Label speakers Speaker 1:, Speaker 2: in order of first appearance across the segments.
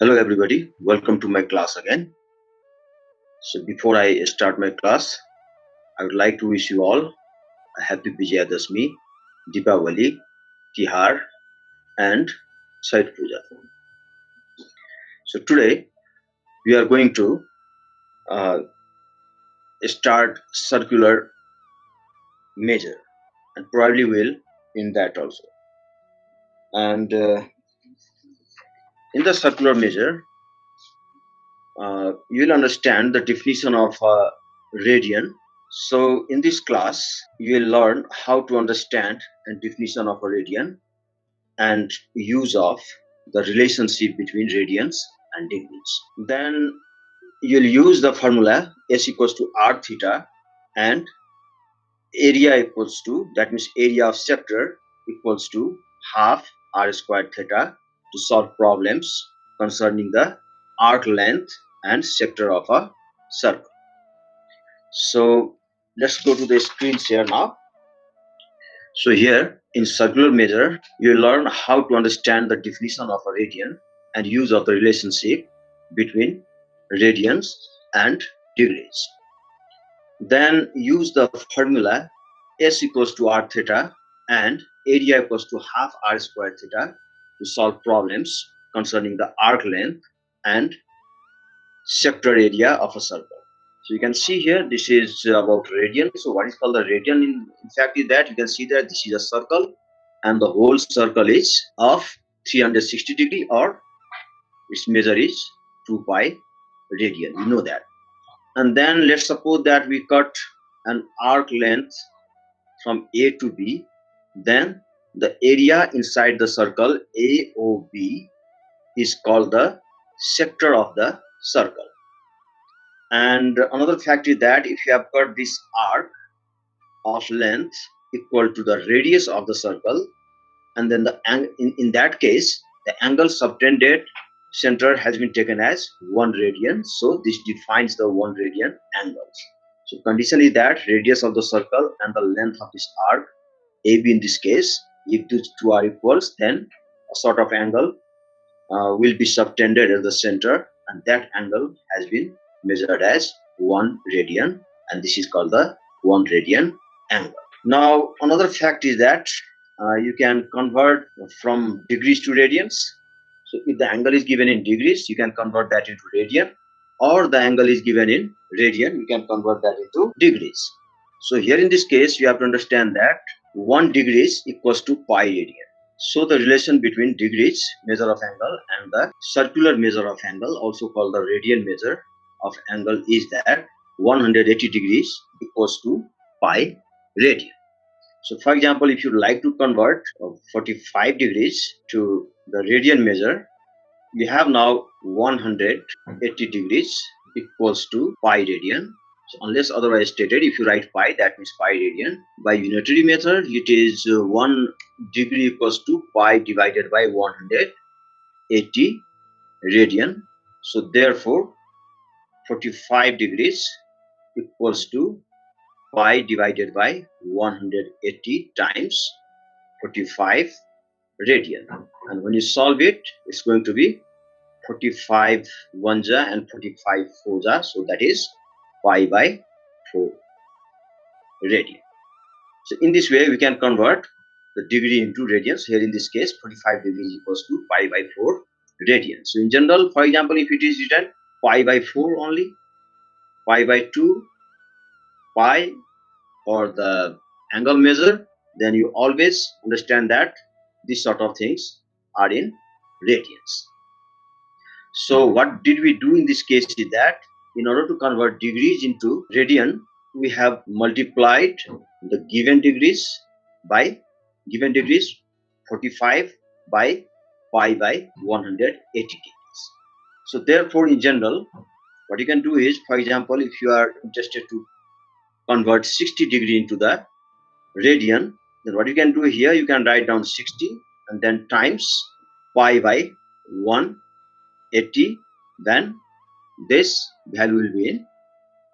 Speaker 1: Hello everybody, welcome to my class again. So before I start my class, I would like to wish you all a happy Vijayadashmi, Deepavali, Tihar and Chhath Puja. So today we are going to uh, start circular measure and probably will in that also. And in the circular measure, you will understand the definition of radian. So in this class, you will learn how to understand the definition of a radian and use of the relationship between radians and degrees. Then you'll use the formula S equals to r theta and area equals to, that means area of sector equals to half r squared theta to solve problems concerning the arc length and sector of a circle. So let's go to the screen share now. So here in circular measure, you learn how to understand the definition of a radian and use of the relationship between radians and degrees. Then use the formula S equals to r theta and area equals to half r squared theta to solve problems concerning the arc length and sector area of a circle. So you can see here, this is about radian. So what is called the radian in fact is that you can see that this is a circle and the whole circle is of 360 degree or its measure is 2 pi radian. You know that. And then let's suppose that we cut an arc length from A to B. Then the area inside the circle AOB is called the sector of the circle. And another fact is that if you have cut this arc of length equal to the radius of the circle, and then the in that case the angle subtended center has been taken as 1 radian. So this defines the 1 radian angle. So condition is that radius of the circle and the length of this arc AB in this case, if these two are equals, then a sort of angle will be subtended at the center, and that angle has been measured as 1 radian, and this is called the 1 radian angle. Now another fact is that you can convert from degrees to radians. So if the angle is given in degrees, you can convert that into radian, or the angle is given in radian, you can convert that into degrees. So here in this case, you have to understand that 1 degrees equals to pi radian. So the relation between degrees measure of angle and the circular measure of angle, also called the radian measure of angle, is that 180 degrees equals to pi radian. So for example, if you like to convert 45 degrees to the radian measure, we have now 180 degrees equals to pi radian. So unless otherwise stated, if you write pi, that means pi radian. By unitary method, it is 1 degree equals to pi divided by 180 radian. So therefore 45 degrees equals to pi divided by 180 times 45 radian. And when you solve it, it's going to be 45 1ja and 45 4ja. So that is pi by 4 radian. So in this way, we can convert the degree into radians. Here in this case, 45 degrees equals to pi by 4 radian. So in general, for example, if it is written pi by 4 only, pi by 2, pi, or the angle measure, then you always understand that these sort of things are in radians. So what did we do in this case is that in order to convert degrees into radian, we have multiplied the given degrees by 45 by pi by 180 degrees. So therefore, in general, what you can do is, for example, if you are interested to convert 60 degree into the radian, then what you can do here, you can write down 60 and then times pi by 180, then this value will be in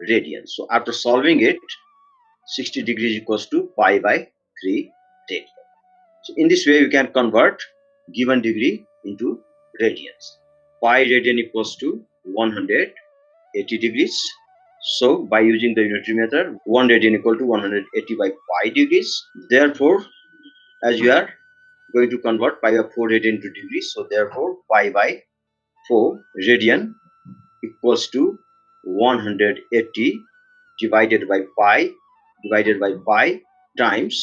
Speaker 1: radian. So after solving it, 60 degrees equals to pi by 3 radian. So in this way, you can convert given degree into radians. pi radian equals to 180 degrees. So by using the unitary method, 1 radian equal to 180 by pi degrees. Therefore, as you are going to convert pi by 4 radian into degrees, so therefore pi by 4 radian equals to 180 divided by pi times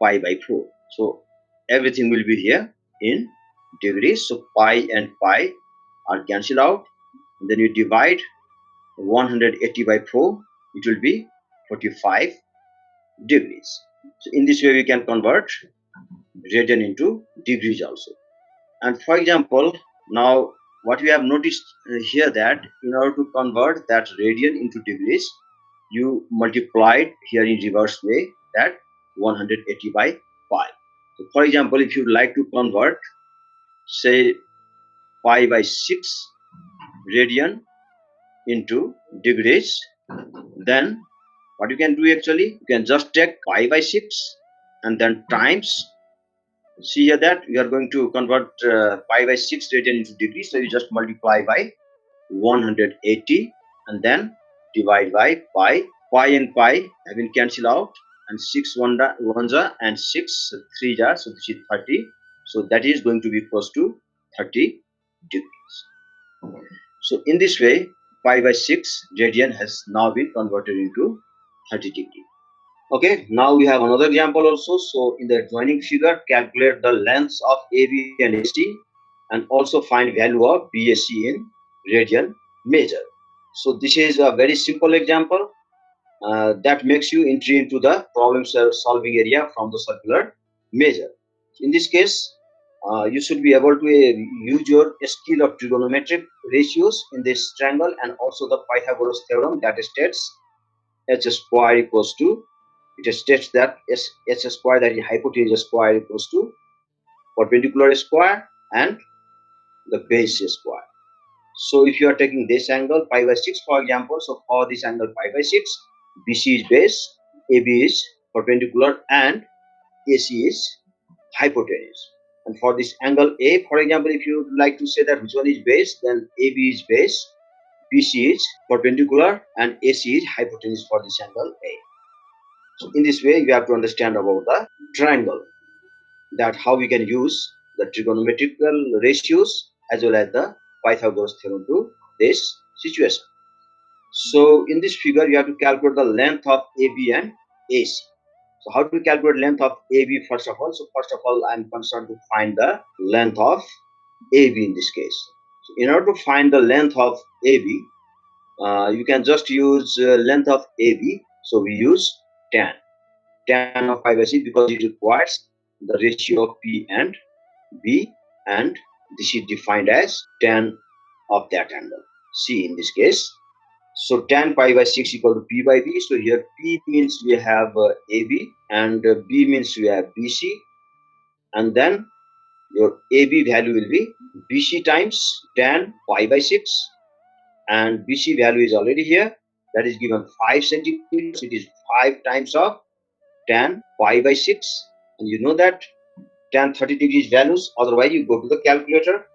Speaker 1: pi by 4. So everything will be here in degrees. So pi and pi are cancelled out. And then you divide 180 by 4, it will be 45 degrees. So in this way we can convert radian into degrees also. And for example, now what we have noticed here, that in order to convert that radian into degrees, you multiplied here in reverse way that 180 by pi. So for example, if you would like to convert say pi by 6 radian into degrees, then what you can do, actually you can just take pi by 6 and then times. See here that we are going to convert pi by 6 radian into degrees, so you just multiply by 180 and then divide by pi. Pi and pi have been cancelled out, and 6 ones are and 6 3s are, so this is 30. So that is going to be close to 30 degrees. So in this way, pi by 6 radian has now been converted into 30 degrees. Okay, now we have another example also. So in the joining figure, calculate the lengths of AB and AC and also find value of BAC in radian measure. So this is a very simple example that makes you entry into the problem solving area from the circular measure. In this case, you should be able to use your skill of trigonometric ratios in this triangle and also the Pythagoras theorem that states h square equals to, it states that h square, that is hypotenuse square, equals to perpendicular square and the base square. So if you are taking this angle pi by 6 for example, so for this angle pi by 6, BC is base, AB is perpendicular and AC is hypotenuse. And for this angle A, for example, if you would like to say that which one is base, then AB is base, BC is perpendicular and AC is hypotenuse for this angle A. So in this way, you have to understand about the triangle, that how we can use the trigonometrical ratios as well as the Pythagoras theorem to this situation. So in this figure, you have to calculate the length of AB and AC. So how to calculate length of AB first of all? So first of all, I'm concerned to find the length of AB in this case. So in order to find the length of AB, you can just use length of AB. So we use tan of pi by 6 because it requires the ratio of P and B, and this is defined as tan of that angle C in this case. So tan pi by 6 equal to P by B. So here P means we have AB and B means we have BC, and then your AB value will be BC times tan pi by 6, and BC value is already here, that is given 5 centimeters. It is 5 times of tan pi by 6, and you know that tan 30 degrees values, otherwise you go to the calculator,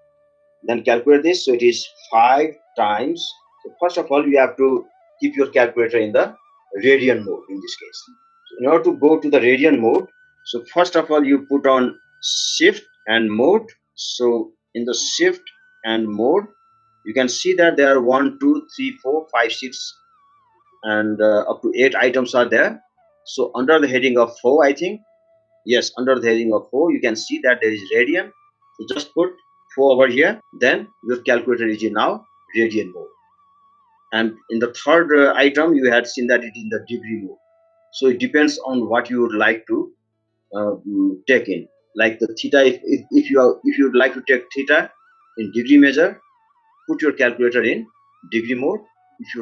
Speaker 1: then calculate this. So it is 5 times. So first of all, you have to keep your calculator in the radian mode in this case. So in order to go to the radian mode, so first of all you put on shift and mode. So in the shift and mode, you can see that there are 1 2 3 4 5 6 and up to 8 items are there. So under the heading of 4, I think, yes, under the heading of 4, you can see that there is radian. So just put 4 over here, then your calculator is in now radian mode. And in the third item, you had seen that it is in the degree mode. So it depends on what you would like to take in. Like the theta, if you would like to take theta in degree measure, put your calculator in degree mode. If you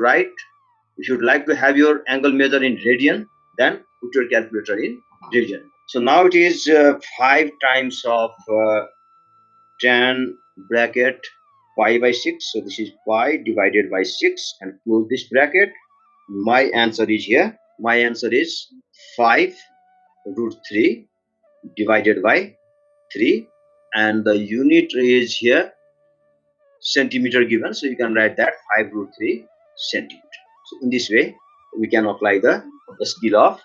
Speaker 1: would like to have your angle measure in radian, then put your calculator in radian. So now it is 5 times of tan bracket pi by 6. So this is pi divided by 6 and close this bracket. My answer is here. My answer is 5 root 3 divided by 3, and the unit is here centimeter given, so you can write that 5 root 3 centimeter. So in this way we can apply the skill of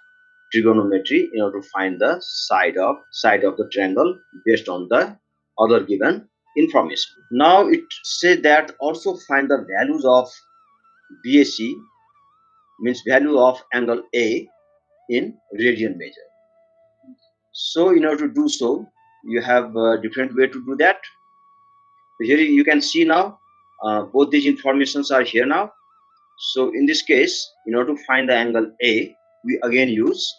Speaker 1: trigonometry in order to find the side of the triangle based on the other given information. Now it says that also find the values of BAC, means value of angle A in radian measure. So in order to do so, you have a different way to do that. Here you can see now both these informations are here now. So in this case, in order to find the angle A, we again use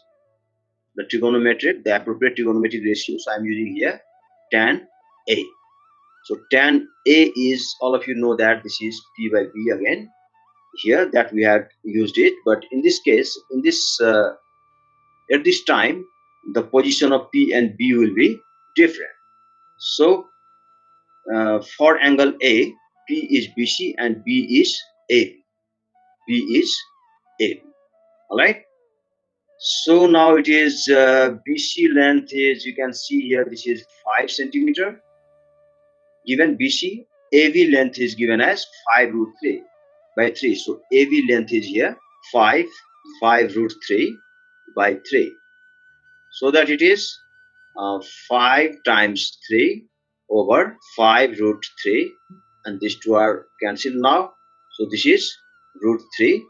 Speaker 1: the trigonometric, the appropriate trigonometric ratio. So I'm using here tan A. So tan A is, all of you know that this is P by B again. Here that we had used it, but in this case, in this at this time, the position of P and B will be different. So for angle A, P is BC and B is AB. B is AB. All right. So now it is BC length is, you can see here, this is 5 centimeter given BC. AB length is given as 5 root 3 by 3. So AB length is here 5 root 3 by 3. So that it is 5 times 3 over 5 root 3, and these two are cancelled now. So this is root 3.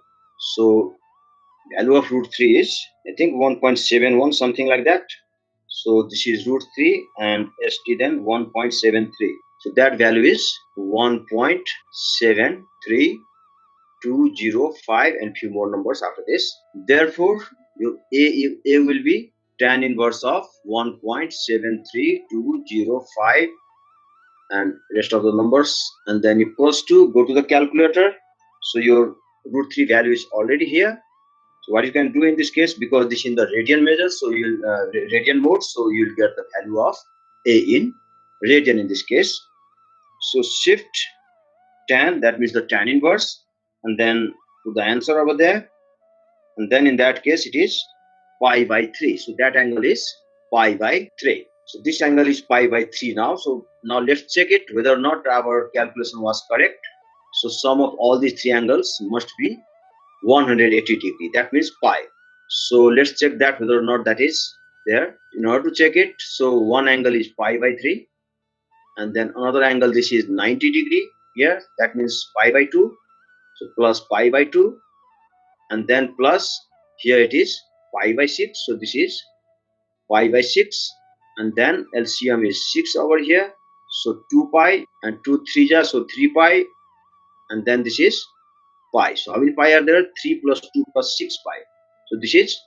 Speaker 1: So value of root 3 is, I think, 1.71, something like that. So this is root 3 and ST then 1.73. So that value is 1.73205 and few more numbers after this. Therefore, your A will be tan inverse of 1.73205 and rest of the numbers, and then equals to, go to the calculator. So your root 3 value is already here. So what you can do in this case, because this is in the radian measure, so you'll radian mode, so you'll get the value of A in radian in this case. So shift tan, that means the tan inverse, and then put the answer over there, and then in that case it is pi by 3. So that angle is pi by 3. So this angle is pi by 3 now. So now let's check it whether or not our calculation was correct. So sum of all these three angles must be 180 degree, that means pi. So let's check that whether or not that is there. In order to check it, so one angle is pi by 3, and then another angle, this is 90 degree here, that means pi by 2. So plus pi by 2, and then plus here it is pi by 6. So this is pi by 6, and then LCM is 6 over here. So 2 pi and 2 3 ja, so 3 pi, and then this is pi. So how many pi are there? 3 plus 2 plus 6 pi. So this is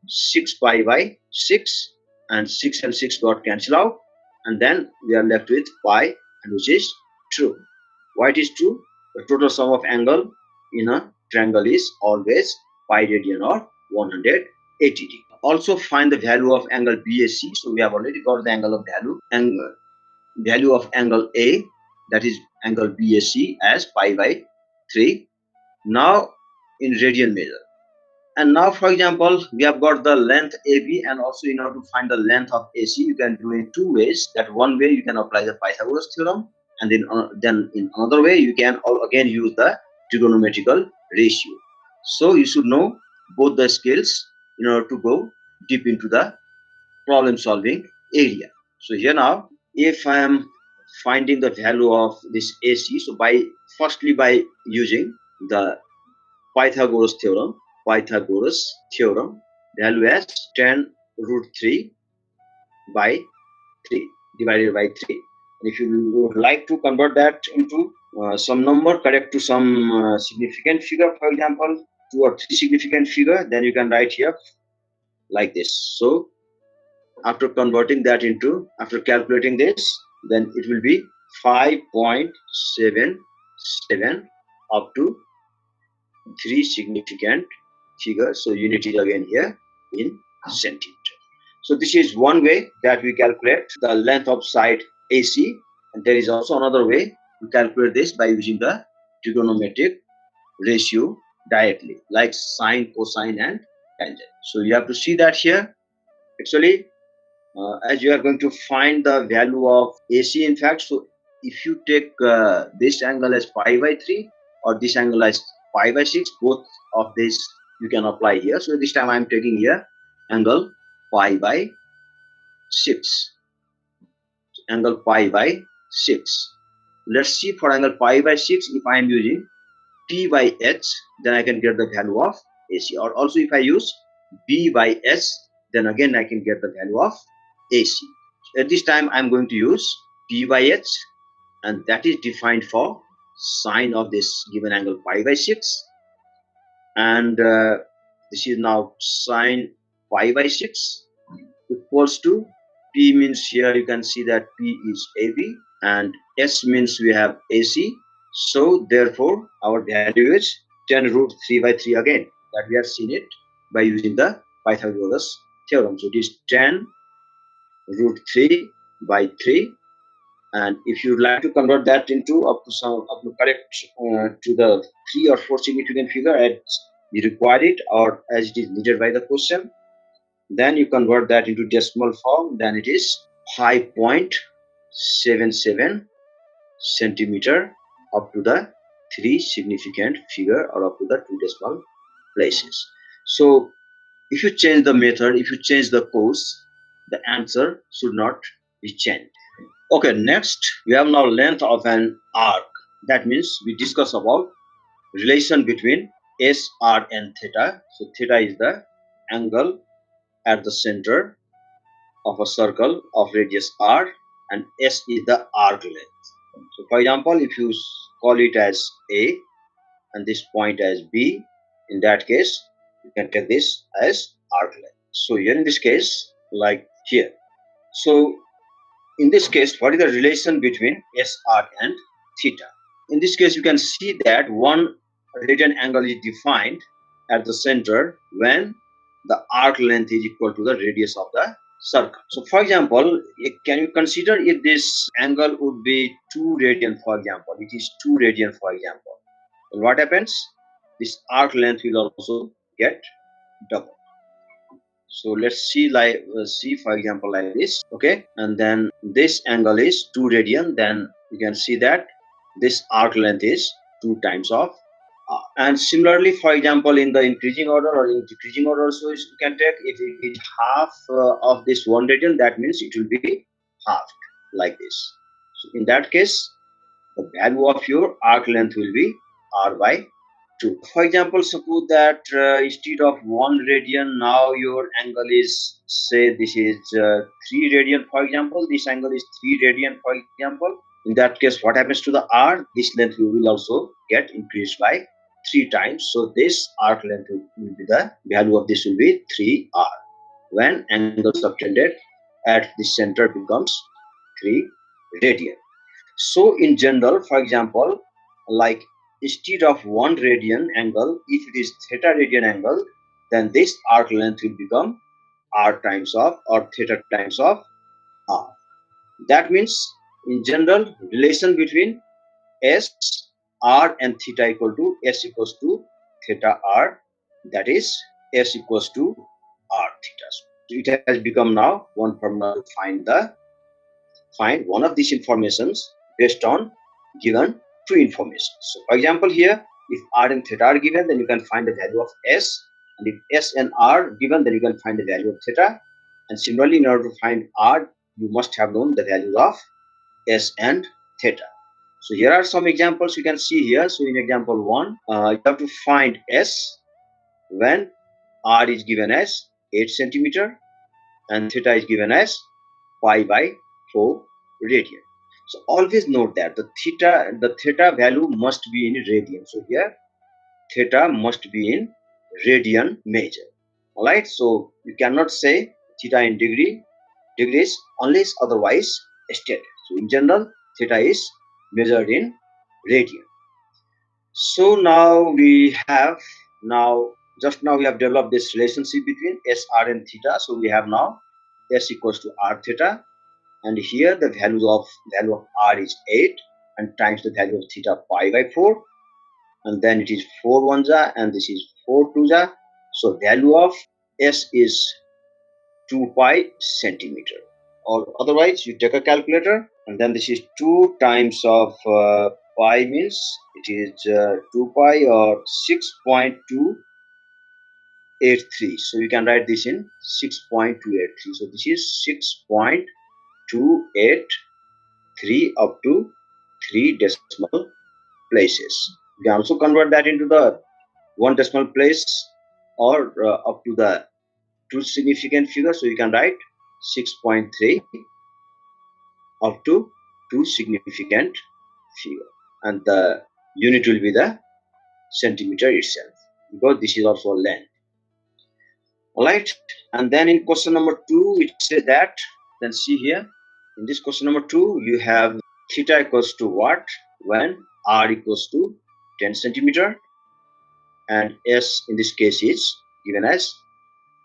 Speaker 1: 6 pi by 6, and 6 and 6 got cancelled out, and then we are left with pi, and which is true. Why it is true? The total sum of angle in a triangle is always pi radian or 180 degree. Also find the value of angle BAC. So we have already got the angle of value of angle A, that is angle BAC, as pi by 3. Now in radian measure. And now, for example, we have got the length AB, and also in order to find the length of AC, you can do it two ways. That one way you can apply the Pythagoras theorem, and then in another way you can again use the trigonometrical ratio. So you should know both the skills in order to go deep into the problem solving area. So here now, if I am finding the value of this AC, so firstly by using the Pythagoras theorem, value as tan root 3 by 3 divided by 3. And if you would like to convert that into some number correct to some significant figure, for example 2 or 3 significant figure, then you can write here like this. So after calculating this, then it will be 5.77 up to 3 significant figures. So unit is again here in centimeter. So this is one way that we calculate the length of side AC, and there is also another way to calculate this by using the trigonometric ratio directly, like sine, cosine, and tangent. So you have to see that here. Actually, as you are going to find the value of AC, in fact, so if you take this angle as pi by 3 or this angle as pi by 6, both of these you can apply here. So this time I am taking here angle pi by 6. Angle pi by 6. Let's see for angle pi by 6, if I am using P by H, then I can get the value of AC. Or also if I use B by S, then again I can get the value of AC. At this time I am going to use P by H, and that is defined for sine of this given angle pi by 6. And this is now sine pi by 6 equals to P means here you can see that P is AB and S means we have AC. So therefore our value is 10 root 3 by 3 again, that we have seen it by using the Pythagoras theorem. So it is 10 root 3 by 3. And if you would like to convert that into up to correct to the 3 or 4 significant figure as you require it or as it is needed by the question, then you convert that into decimal form, then it is 5.77 centimeter up to the 3 significant figure or up to the 2 decimal places. So if you change the method, if you change the course, the answer should not be changed. Okay, next we have now length of an arc. That means we discuss about relation between S, R and theta. So theta is the angle at the center of a circle of radius r, and S is the arc length. So for example, if you call it as A and this point as B, in that case you can take this as arc length. So here in this case, like here, so in this case, what is the relation between SR and theta? In this case, you can see that one radian angle is defined at the center when the arc length is equal to the radius of the circle. So for example, can you consider if this angle would be 2 radian, for example, it is 2 radian, for example, then what happens? This arc length will also get double. So let's see, like for example like this, okay, and then this angle is 2 radian, then you can see that this arc length is 2 times of r. And similarly, for example, in the increasing order or in decreasing order also you can take, if it is half of this 1 radian, that means it will be half like this. So in that case, the value of your arc length will be r by 2. For example, suppose that instead of 1 radian, now your angle is, say this is 3 radian, for example, this angle is 3 radian, for example. In that case, what happens to the r? This length will also get increased by 3 times. So this arc length will be, the value of this will be 3r when angle subtended at the center becomes 3 radian. So in general, for example, like instead of 1 radian angle, if it is theta radian angle, then this arc length will become r times of or theta times of r. That means in general, relation between s, r and theta equal to s equals to theta r, that is s equals to r theta. So it has become now one formula to find one of these informations based on given two information. So for example, here if r and theta are given, then you can find the value of s, and if s and r given, then you can find the value of theta. And similarly, in order to find r, you must have known the values of s and theta. So here are some examples you can see here. So in example 1, you have to find s when r is given as 8 centimeter and theta is given as pi by 4 radian. So always note that the theta value must be in radian. So here theta must be in radian measure. Alright, so you cannot say theta in degrees unless otherwise stated. So in general, theta is measured in radian. So now we have just now we have developed this relationship between s, r and theta. So we have now s equals to r theta, and here the value of r is 8 and times the value of theta pi by 4, and then it is 4 1 ja and this is 4 2 ja. So value of s is 2 pi centimeter. or otherwise you take a calculator, and then this is 2 times of pi means it is 2 pi or 6.283. So you can write this in 6.283. So this is 6.283 up to 3 decimal places. You can also convert that into the 1 decimal place or up to the 2 significant figures. So you can write 6.3 up to 2 significant figure, and the unit will be the centimeter itself, because this is also a length. Alright, and then in question number 2 it says that, then see here, in this question number 2 you have theta equals to what when r equals to 10 centimeter and s in this case is given as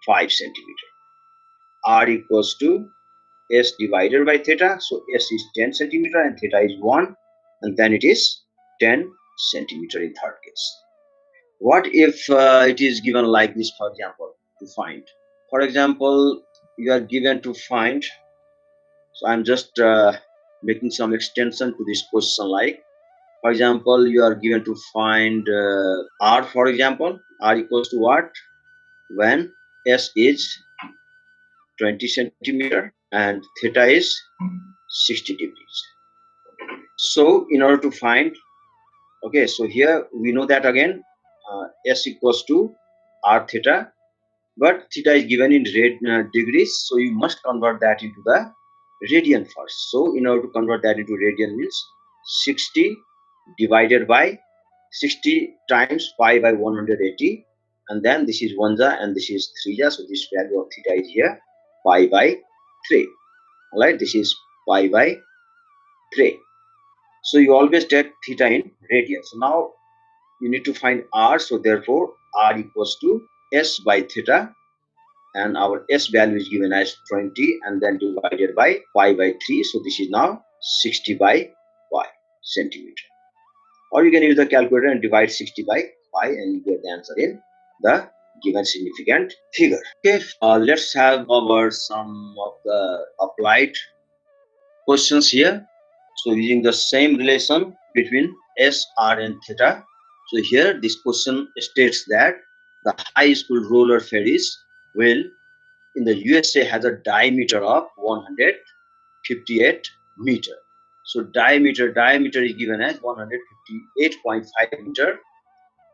Speaker 1: 5 centimeter. R equals to s divided by theta, so s is 10 centimeter and theta is 1, and then it is 10 centimeter in third case. What if it is given like this, for example, to find? For example, you are given to find, so I'm just making some extension to this question, like, for example, you are given to find r, for example, r equals to what when s is 20 centimeter and theta is 60 degrees. So in order to find, okay, so here we know that again s equals to r theta, but theta is given in degrees, so you must convert that into the radian first. So in order to convert that into radian means 60 divided by 60 times pi by 180, and then this is 1 and this is 3, so this value of theta is here pi by 3. Alright, this is pi by 3. So you always take theta in radian. So now you need to find r, so therefore r equals to s by theta, and our s value is given as 20 and then divided by pi by 3, so this is now 60 by pi centimeter. Or you can use the calculator and divide 60 by pi and you get the answer in the given significant figure. Okay, let's have over some of the applied questions here. So using the same relation between s, r and theta. So here this question states that the high school roller Ferris will in the USA has a diameter of 158 meter. So diameter is given as 158.5 meter.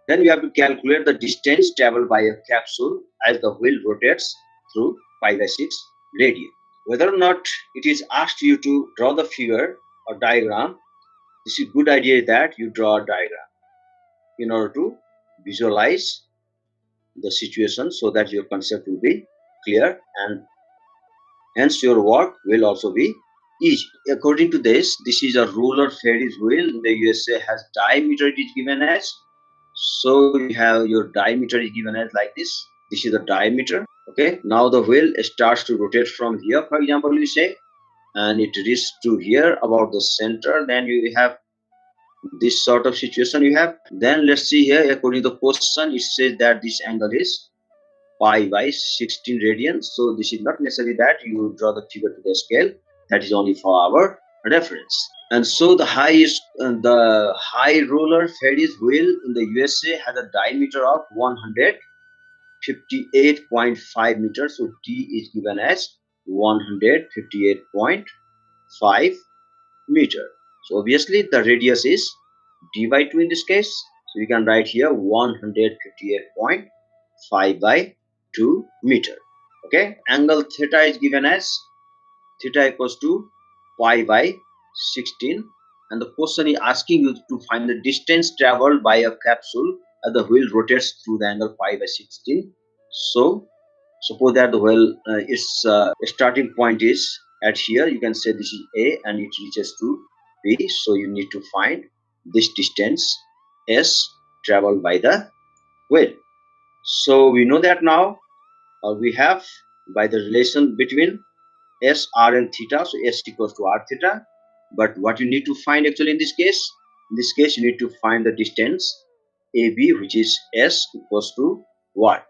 Speaker 1: Then we have to calculate the distance traveled by a capsule as the wheel rotates through pi by 6 radian. Whether or not it is asked you to draw the figure or diagram, this is a good idea that you draw a diagram in order to visualize the situation so that your concept will be clear and hence your work will also be easy. According to this is a roller Ferris wheel in the USA has diameter it is given as. So you have your diameter is given as like this. This is the diameter. Okay. Now the wheel starts to rotate from here, for example, you say, and it reaches to here about the center. Then you have this sort of situation you have. Then let's see here, according to the question, it says that this angle is pi by 16 radians. So this is not necessary that you draw the figure to the scale. That is only for our reference. And so the high roller Ferris wheel in the USA has a diameter of 158.5 meters. So D is given as 158.5 meter. So obviously the radius is d by 2 in this case. So you can write here 158.5 by 2 meter. Okay, angle theta is given as theta equals to pi by 16, and the question is asking you to find the distance traveled by a capsule as the wheel rotates through the angle pi by 16. So suppose that the wheel its starting point is at here, you can say this is A and it reaches to B, so you need to find this distance S traveled by the wheel. So we know that now we have by the relation between S, R and theta, so S equals to R theta. But what you need to find actually in this case you need to find the distance AB, which is S equals to what?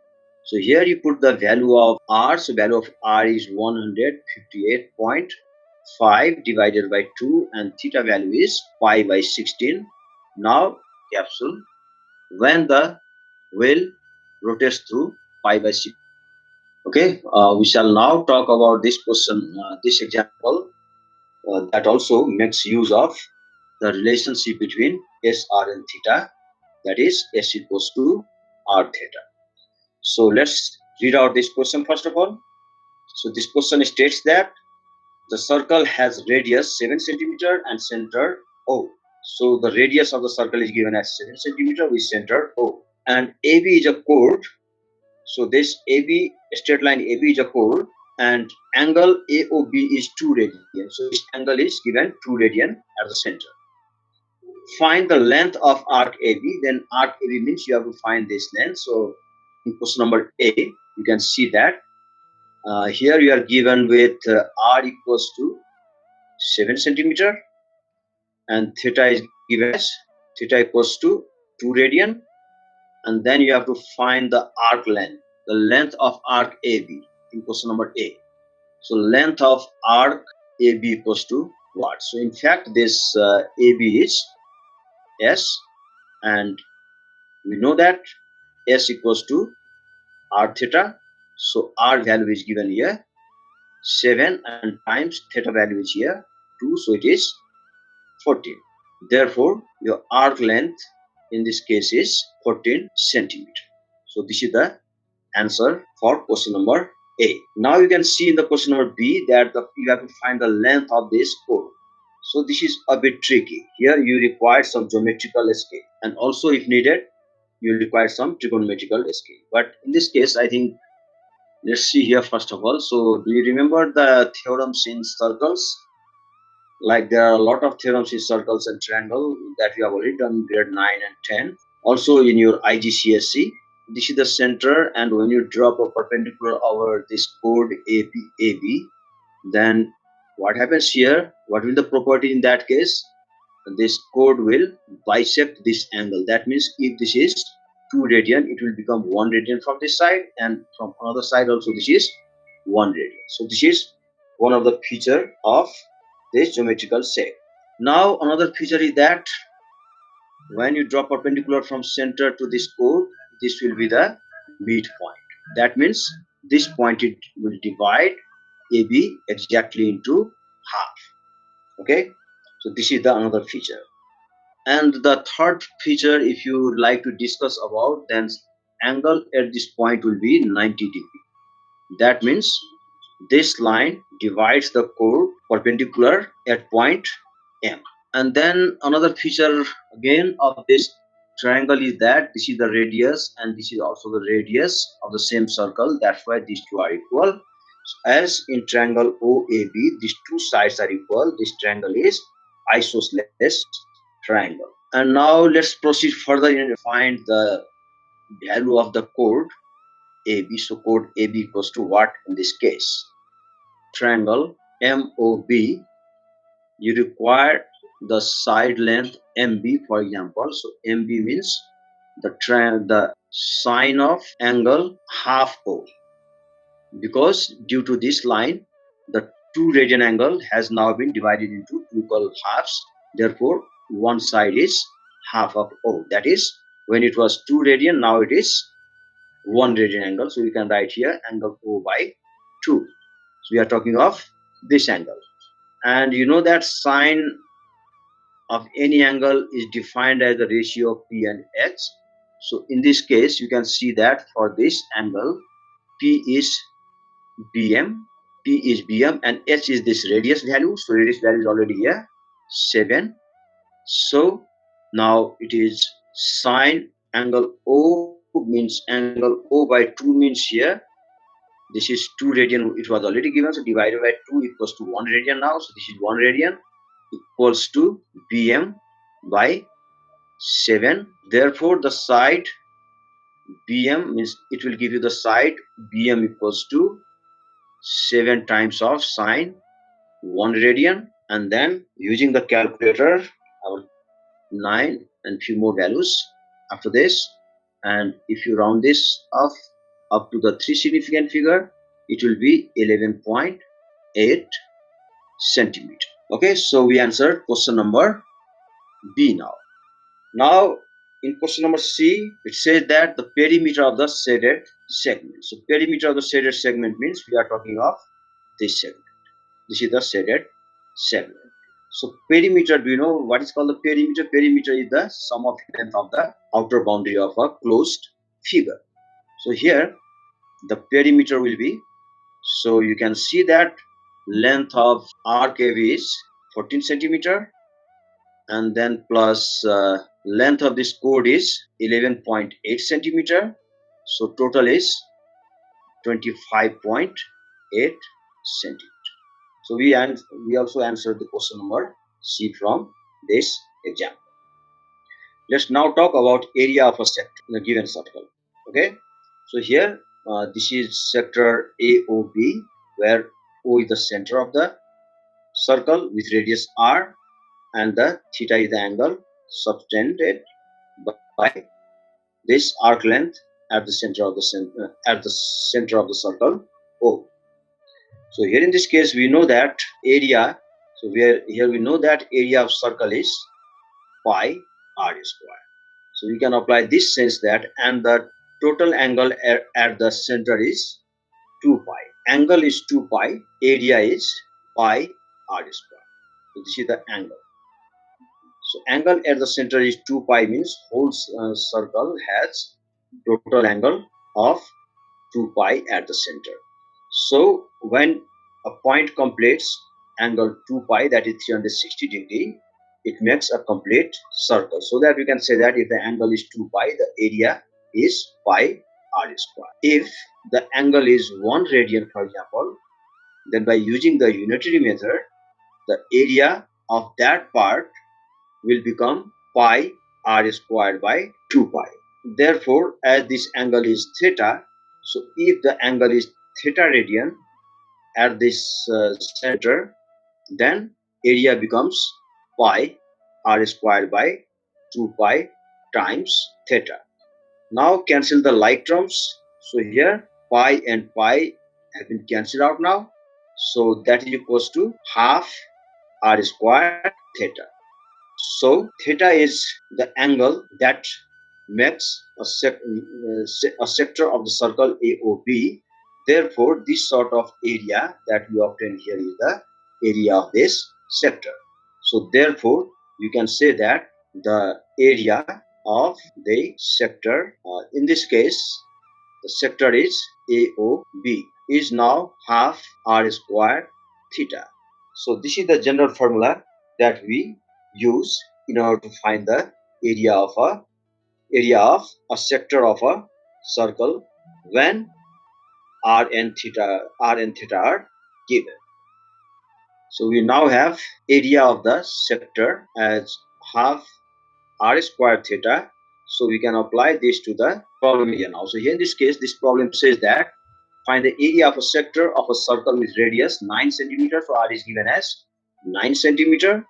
Speaker 1: So here you put the value of r. So value of r is 158.5 divided by 2, and theta value is pi by 16. Now capsule, when the wheel rotates through pi by 6. Okay, we shall now talk about this question, this example that also makes use of the relationship between s, r and theta, that is s equals to r theta. So let's read out this question first of all. So this question states that the circle has radius 7 centimeter and center O. So the radius of the circle is given as 7 centimeter with center O. And AB is a chord. So this AB, straight line AB is a chord, and angle AOB is 2 radian. So this angle is given 2 radian at the center. Find the length of arc AB. Then arc AB means you have to find this length. So in question number A, you can see that here you are given with r equals to 7 centimeter, and theta is given as theta equals to 2 radian, and then you have to find the arc length, the length of arc AB in question number A. So length of arc AB equals to what? So in fact this AB is S, and we know that S equals to r theta. So r value is given here 7, and times theta value is here 2, so it is 14. Therefore your arc length in this case is 14 centimeter. So this is the answer for question number A. Now you can see in the question number B that you have to find the length of this chord. So this is a bit tricky. Here you require some geometrical scale, and also if needed you will require some trigonometrical scale. But in this case I think, let's see here first of all. So do you remember the theorems in circles? Like there are a lot of theorems in circles and triangle that we have already done in grade 9 and 10. Also in your IGCSE, this is the center, and when you drop a perpendicular over this chord AB, then what happens here? What will the property in that case? This chord will bisect this angle. That means if this is 2 radian, it will become 1 radian from this side, and from another side also this is 1 radian. So this is one of the feature of this geometrical shape. Now another feature is that when you draw perpendicular from center to this chord, this will be the midpoint. That means this point it will divide AB exactly into half. Okay, so this is the another feature. And the third feature, if you would like to discuss about, then angle at this point will be 90 degree. That means this line divides the chord perpendicular at point M. And then another feature again of this triangle is that this is the radius and this is also the radius of the same circle. That's why these two are equal. So as in triangle OAB, these two sides are equal. This triangle is isosceles triangle. And now let's proceed further and find the value of the chord AB. So chord AB equals to what in this case? Triangle MOB, you require the side length MB, for example. So MB means the sine of angle half O, because due to this line the 2 radian angle has now been divided into 2 equal halves. Therefore one side is half of O. That is, when it was 2 radian, now it is 1 radian angle. So we can write here angle O by 2. So we are talking of this angle. And you know that sine of any angle is defined as the ratio of P and H. So in this case you can see that for this angle P is BM, and H is this radius value. So radius value is already here 7. So now it is sine angle O means angle O by 2 means here this is 2 radian, it was already given, so divided by 2 equals to 1 radian now. So this is 1 radian equals to BM by 7. Therefore the side BM means it will give you the side BM equals to 7 times of sine 1 radian, and then using the calculator our 9 and few more values after this, and if you round this off up to the 3 significant figure, it will be 11.8 centimeter. Okay, so we answered question number B now. Now, in question number C, it says that the perimeter of the shaded segment. So, perimeter of the shaded segment means we are talking of this segment. This is the shaded segment. So, perimeter, do you know what is called the perimeter? Perimeter is the sum of length of the outer boundary of a closed figure. So, here the perimeter will be, so you can see that length of arc AB is 14 centimeter, and then plus length of this chord is 11.8 centimeter. So total is 25.8 centimeter. So we also answered the question number C from this example. Let's now talk about area of a sector in a given circle. Okay, so here this is sector AOB, where O is the center of the circle with radius R, and the theta is the angle subtended by this arc length at the center of the circle O. So here in this case we know that area. So here we know that area of circle is pi r square. So we can apply this sense that, and the total angle at the center is 2 pi. Angle is 2 pi. Area is pi r square. So this is the angle. So angle at the center is 2 pi, means whole circle has total angle of 2 pi at the center. So when a point completes angle 2 pi, that is 360 degree, it makes a complete circle. So that we can say that if the angle is 2 pi, the area is pi r square. If the angle is 1 radian, for example, then by using the unitary method, the area of that part will become pi r squared by 2 pi. Therefore, as this angle is theta, so if the angle is theta radian at this center, then area becomes pi r squared by 2 pi times theta. Now cancel the like terms. So here pi and pi have been cancelled out now. So that is equals to half r squared theta. So theta is the angle that makes a sector of the circle AOB. Therefore, this sort of area that we obtain here is the area of this sector. So therefore, you can say that the area of the sector, in this case, the sector is AOB, is now half r squared theta. So this is the general formula that we use in order to find the area of a sector of a circle when r and theta are given. So we now have area of the sector as half r squared theta. So we can apply this to the problem here now. So here in this case, this problem says that find the area of a sector of a circle with radius 9 centimeter. So r is given as 9 centimeter.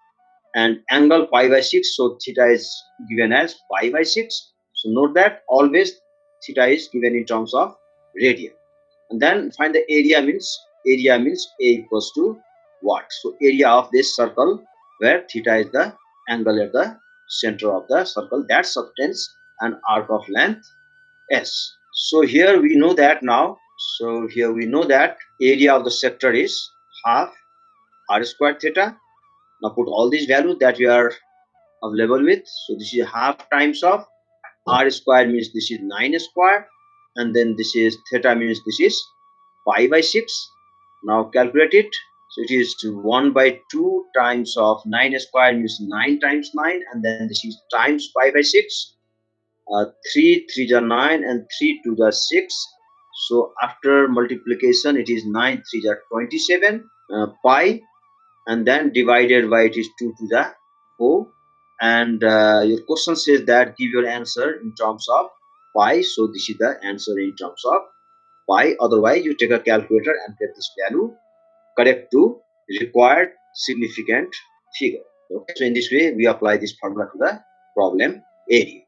Speaker 1: And angle pi by 6, so theta is given as pi by 6. So note that always theta is given in terms of radian. And then find the area means A equals to what? So area of this circle where theta is the angle at the center of the circle that subtends an arc of length S. So here we know that now. So here we know that area of the sector is half r squared theta. Now put all these values that we are available with. So this is half times of r square, means this is 9 square, and then this is theta, means this is pi by 6. Now calculate it. So it is 1 by 2 times of 9 square, means 9 times 9, and then this is times pi by 6. 3 3 are 9 and 3 2 are 6. So after multiplication, it is 9 3 are 27 pi, and then divided by it is 2 to the 4. And your question says that give your answer in terms of pi. So this is the answer in terms of pi. Otherwise, you take a calculator and get this value correct to required significant figure. Okay. So in this way, we apply this formula to the problem area.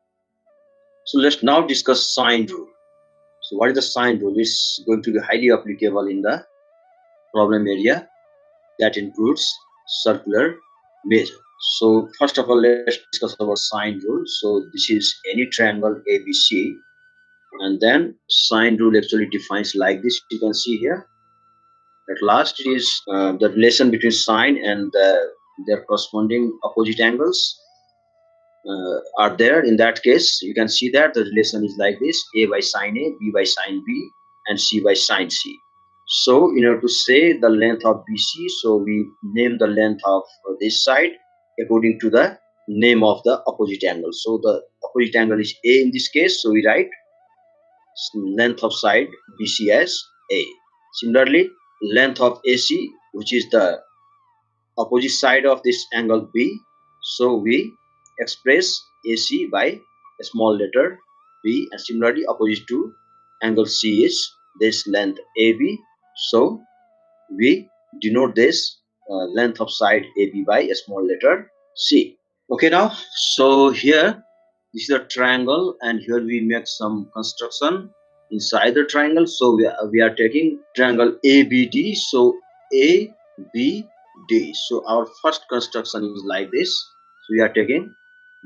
Speaker 1: So let's now discuss sine rule. So what is the sine rule? It's going to be highly applicable in the problem area that includes circular measure. So first of all, let's discuss about sine rule. So this is any triangle ABC, and then sine rule actually defines like this. You can see here. At last, it is the relation between sine and their corresponding opposite angles are there. In that case, you can see that the relation is like this: a by sine A, b by sine B, and c by sine C. So in order to say the length of BC, so we name the length of this side according to the name of the opposite angle. So the opposite angle is A in this case, so we write length of side BC as A. Similarly, length of AC, which is the opposite side of this angle B, so we express AC by a small letter B, and similarly opposite to angle C is this length AB, so we denote this length of side AB by a small letter C. Okay, now so here this is a triangle, and here we make some construction inside the triangle. So we are taking triangle ABD. So ABD. So our first construction is like this. So we are taking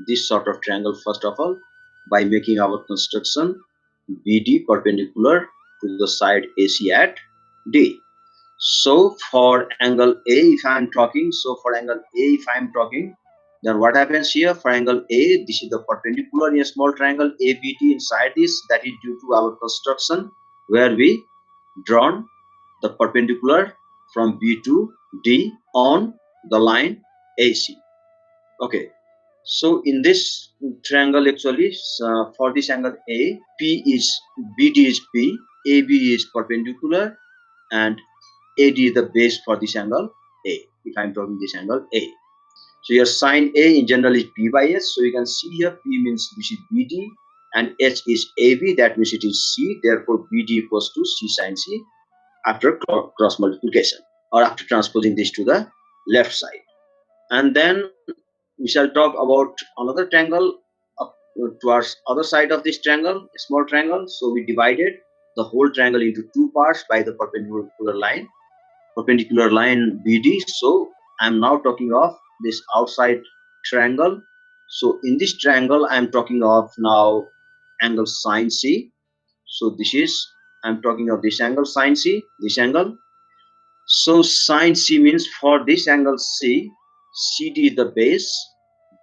Speaker 1: this sort of triangle first of all by making our construction BD perpendicular to the side AC at D. So for angle A, if I am talking, so for angle A, if I am talking, then what happens here? For angle A, this is the perpendicular in a small triangle ABD inside this. That is due to our construction where we drawn the perpendicular from B to D on the line AC. Okay. So in this triangle actually, for this angle A, BD is P, AB is perpendicular, and AD is the base for this angle A, if I'm talking this angle A. So your sine A in general is P by H. So you can see here P means this is BD and H is AB, that means it is C. Therefore BD equals to C sine C after cross multiplication or after transposing this to the left side. And then we shall talk about another triangle up towards other side of this triangle, a small triangle. So we divided the whole triangle into two parts by the perpendicular line BD. So I'm now talking of this outside triangle. So in this triangle, I'm talking of now angle sine C. So this is, I'm talking of this angle sine C, this angle. So sine C means for this angle C, CD is the base,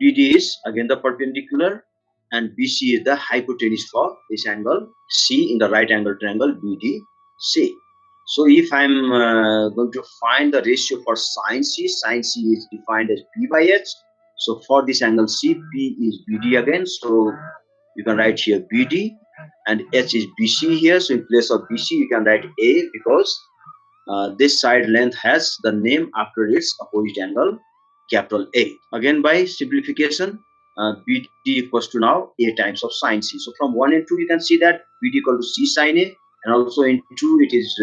Speaker 1: BD is again the perpendicular, and BC is the hypotenuse for this angle C in the right angle triangle BDC. So if I'm going to find the ratio for sine C is defined as P by H. So for this angle C, P is BD again. So you can write here BD, and H is BC here. So in place of BC, you can write A because this side length has the name after its opposite angle, capital A. Again, by simplification, BD equals to now A times of sine C. So from 1 and 2, you can see that BD equal to C sine A, and also in 2, it is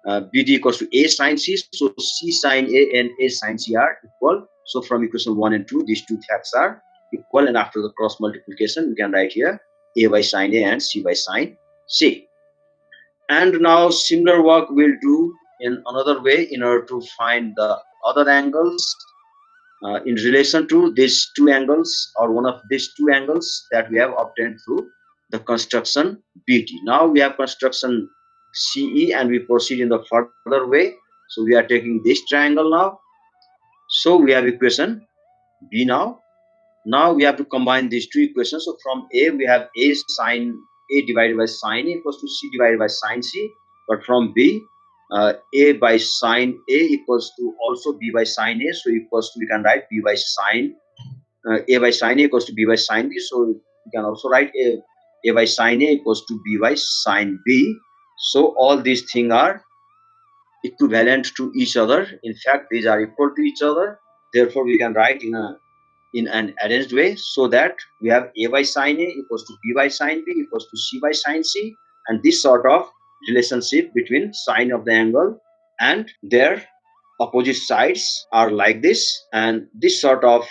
Speaker 1: BD equals to A sine C. So C sine A and A sine C are equal. So from equation 1 and 2, these two facts are equal, and after the cross multiplication, we can write here A by sine A and C by sine C. And now similar work we'll do in another way in order to find the other angles in relation to these two angles, or one of these two angles that we have obtained through the construction BT. Now we have construction CE, and we proceed in the further way. So we are taking this triangle now. So we have equation B now. Now we have to combine these two equations. So from A, we have A sine A divided by sine A equals to C divided by sine C. But from B, A by sine A equals to also B by sine A. So equals to, we can write B by sine, A by sine A equals to B by sine B. So we can also write A by sine A equals to B by sine B. So all these things are equivalent to each other. In fact, these are equal to each other. Therefore, we can write in an arranged way, so that we have A by sine A equals to B by sine B equals to C by sine C, and this sort of relationship between sine of the angle and their opposite sides are like this, and this sort of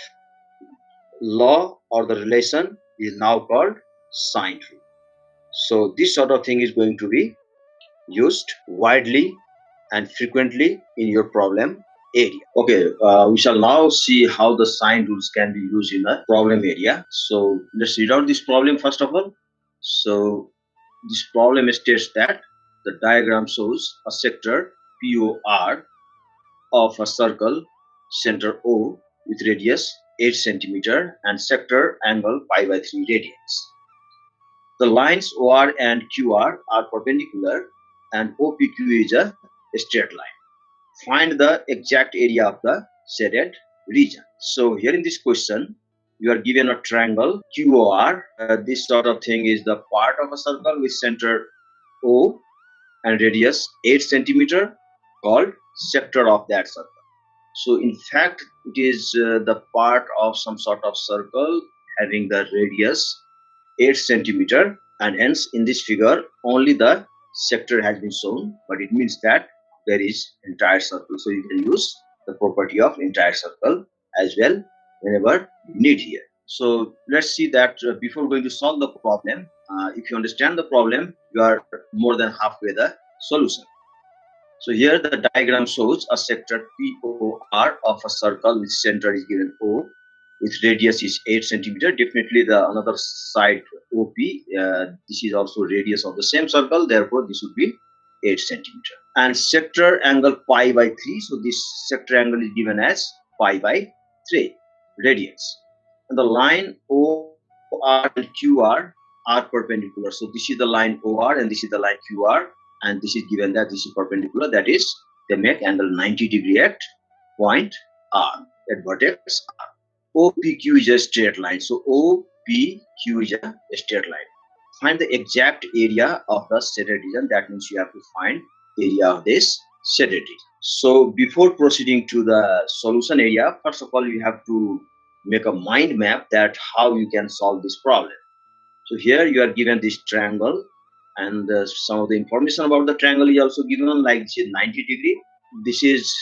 Speaker 1: law or the relation is now called sine rule. So this sort of thing is going to be used widely and frequently in your problem area. Okay, we shall now see how the sine rules can be used in a problem area. So let's read out this problem first of all. So this problem states that the diagram shows a sector POR of a circle center O with radius 8 centimeter and sector angle pi by 3 radians. The lines OR and QR are perpendicular and OPQ is a straight line. Find the exact area of the shaded region. So here in this question, you are given a triangle QOR. This sort of thing is the part of a circle with center O and radius 8 centimeter called sector of that circle. So in fact, it is the part of some sort of circle having the radius 8 centimeter, and hence in this figure only the sector has been shown, but it means that there is entire circle. So you can use the property of entire circle as well whenever you need here. So let's see that before going to solve the problem, if you understand the problem, you are more than halfway the solution. So here the diagram shows a sector POR of a circle with center is given O, with radius is 8 centimeter. Definitely the another side OP, this is also radius of the same circle, therefore this would be 8 centimeter. And sector angle pi by 3, so this sector angle is given as pi by 3 radians. And the line OR and QR are perpendicular. So this is the line OR and this is the line QR, and this is given that this is perpendicular, that is they make angle 90 degree at point R, at vertex R. OPQ is a straight line, so OPQ is a straight line. Find the exact area of the shaded region, that means you have to find area of this shaded region. So before proceeding to the solution area, first of all you have to make a mind map that how you can solve this problem. So here you are given this triangle, and some of the information about the triangle is also given, like this is 90 degree. This is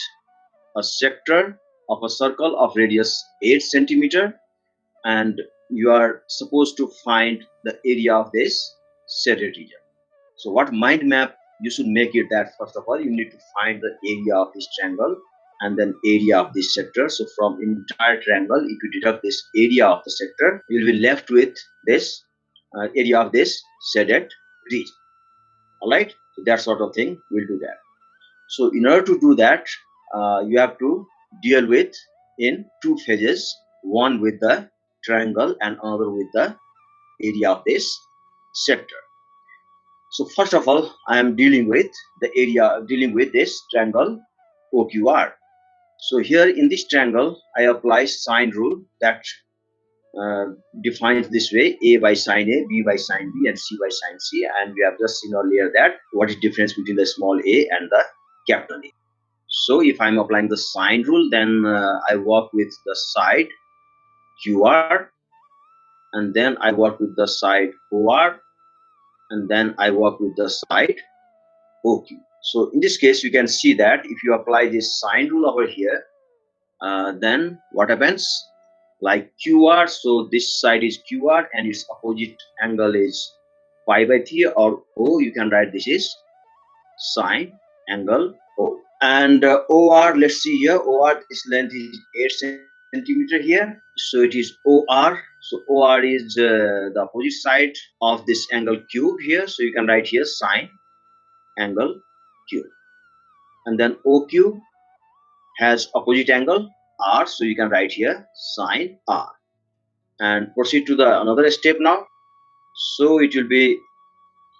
Speaker 1: a sector of a circle of radius 8 centimeter, and you are supposed to find the area of this shaded region. So what mind map you should make it that first of all you need to find the area of this triangle and then area of this sector. So from entire triangle, if you deduct this area of the sector, you will be left with this area of this shaded region. All right, so that sort of thing will do that. So in order to do that, you have to deal with in two phases, one with the triangle and another with the area of this sector. So first of all, I am dealing with the area, dealing with this triangle OQR. So here in this triangle, I apply sine rule that defines this way: A by sine A, B by sine B, and C by sine C. And we have just seen earlier that what is difference between the small a and the capital A. So if I'm applying the sine rule, then I work with the side QR, and then I work with the side OR, and then I work with the side OQ. So in this case, you can see that if you apply this sine rule over here, then what happens? Like QR, so this side is QR and its opposite angle is pi by 3, or O, you can write this is sine angle O. And OR, let's see here, OR, this length is 8 centimeter here, so it is OR. So OR is the opposite side of this angle cube here, so you can write here sine angle cube. And then OQ has opposite angle R, so you can write here sine R. And proceed to the another step now. So it will be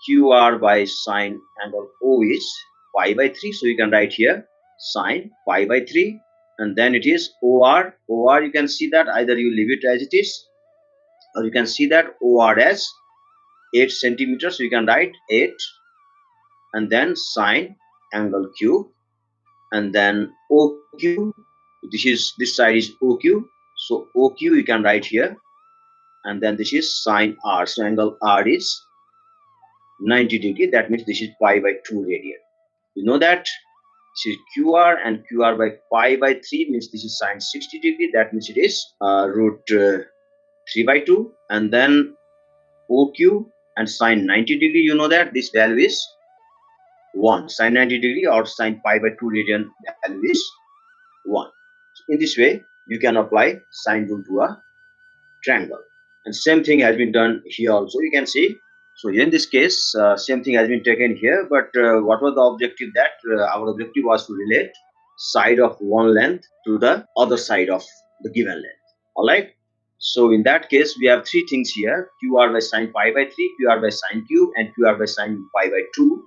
Speaker 1: QR by sine angle O is pi by 3, so you can write here sine pi by 3. And then it is OR. OR, you can see that either you leave it as it is, or you can see that OR as 8 centimeters, so you can write 8, and then sine angle cube, and then OQ. This side is OQ, so OQ you can write here, and then this is sine R. So angle R is 90 degree. That means this is pi by 2 radian. You know that this is QR, and QR by pi by 3 means this is sine 60 degree. That means it is root 3 by 2, and then OQ And sine 90 degree, you know that this value is 1. Sine 90 degree or sine pi by 2 radian value is 1. So in this way, you can apply sine rule to a triangle. And same thing has been done here also, you can see. So here in this case, same thing has been taken here, but what was the objective? That our objective was to relate side of one length to the other side of the given length. All right. So in that case, we have three things here: QR by sine pi by 3, QR by sine cube, and QR by sine pi by 2.